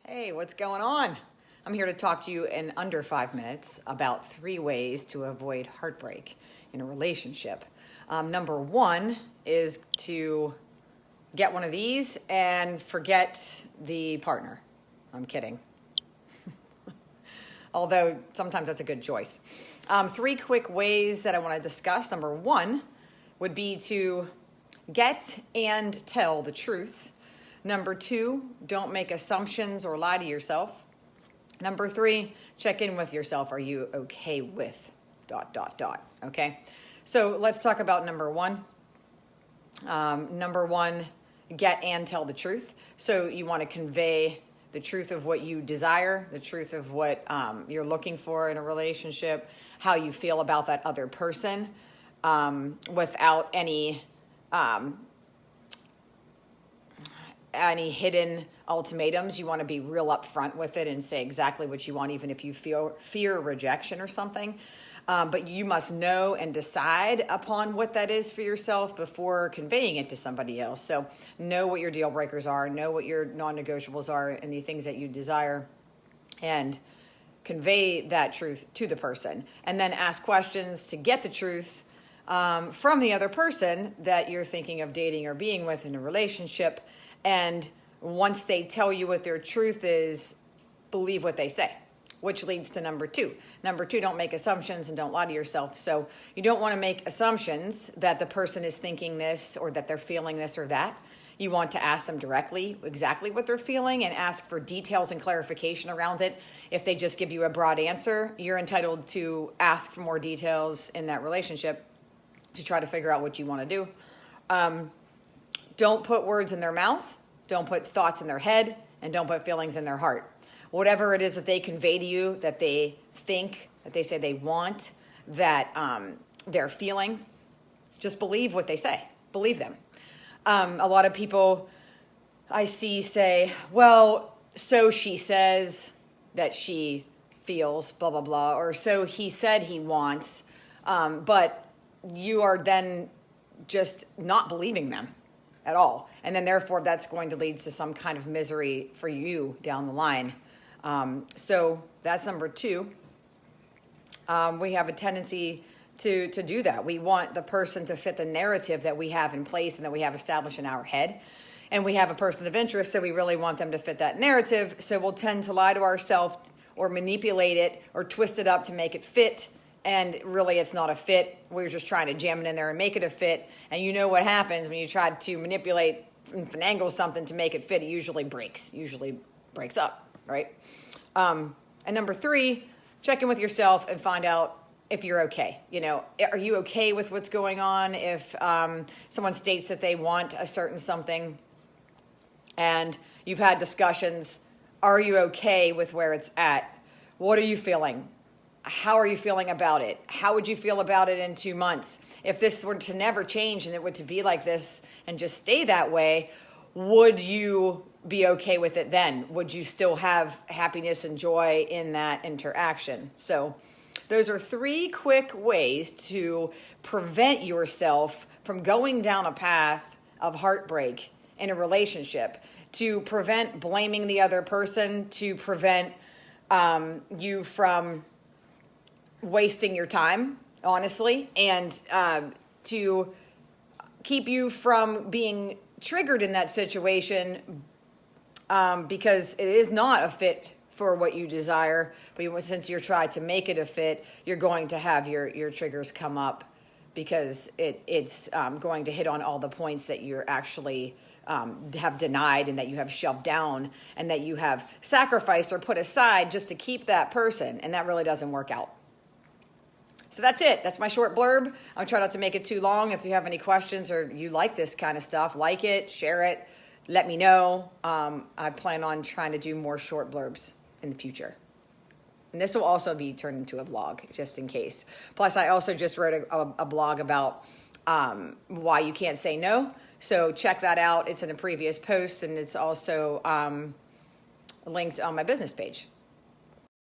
Hey, what's going on? I'm here to talk to you in under 5 minutes about 3 ways to avoid heartbreak in a relationship. Number 1 is to get one of these and forget the partner. I'm kidding. Although sometimes that's a good choice. 3 quick ways that I want to discuss. Number 1 would be to get and tell the truth. Number 2, don't make assumptions or lie to yourself. Number 3, check in with yourself. Are you okay with ... Okay? So let's talk about number 1. Number 1, get and tell the truth. So you want to convey the truth of what you desire, the truth of what you're looking for in a relationship, how you feel about that other person, without any hidden ultimatums. You want to be real upfront with it and say exactly what you want, even if you fear rejection or something. But you must know and decide upon what that is for yourself before conveying it to somebody else. So know what your deal breakers are, know what your non-negotiables are and the things that you desire, and convey that truth to the person. And then ask questions to get the truth from the other person that you're thinking of dating or being with in a relationship. And once they tell you what their truth is, believe what they say, which leads to number 2. Number 2, don't make assumptions and don't lie to yourself. So you don't want to make assumptions that the person is thinking this or that they're feeling this or that. You want to ask them directly exactly what they're feeling and ask for details and clarification around it. If they just give you a broad answer, you're entitled to ask for more details in that relationship to try to figure out what you want to do. Don't put words in their mouth, don't put thoughts in their head, and don't put feelings in their heart. Whatever it is that they convey to you, that they think, that they say they want, that they're feeling, just believe what they say. Believe them. A lot of people I see say, well, so she says that she feels, blah, blah, blah, or so he said he wants, but you are then just not believing them at all. And then therefore that's going to lead to some kind of misery for you down the line. So that's number 2. We have a tendency to do that. We want the person to fit the narrative that we have in place and that we have established in our head. And we have a person of interest, so we really want them to fit that narrative. So we'll tend to lie to ourselves or manipulate it or twist it up to make it fit. And really, it's not a fit. We're just trying to jam it in there and make it a fit. And you know what happens when you try to manipulate and finagle something to make it fit. It usually breaks up, right? And number 3, check in with yourself and find out if you're okay. You know, are you okay with what's going on? If someone states that they want a certain something and you've had discussions, are you okay with where it's at? What are you feeling? How are you feeling about it? How would you feel about it in 2 months? If this were to never change and it were to be like this and just stay that way, would you be okay with it then? Would you still have happiness and joy in that interaction? So those are 3 quick ways to prevent yourself from going down a path of heartbreak in a relationship, to prevent blaming the other person, to prevent you from wasting your time, honestly, and to keep you from being triggered in that situation because it is not a fit for what you desire. But since you're trying to make it a fit, you're going to have your triggers come up because it's going to hit on all the points that you're actually have denied and that you have shoved down and that you have sacrificed or put aside just to keep that person. And that really doesn't work out. So that's it. That's my short blurb. I'll try not to make it too long. If you have any questions or you like this kind of stuff, like it, share it, let me know. I plan on trying to do more short blurbs in the future. And this will also be turned into a blog, just in case. Plus, I also just wrote a blog about why you can't say no. So check that out. It's in a previous post, and it's also linked on my business page.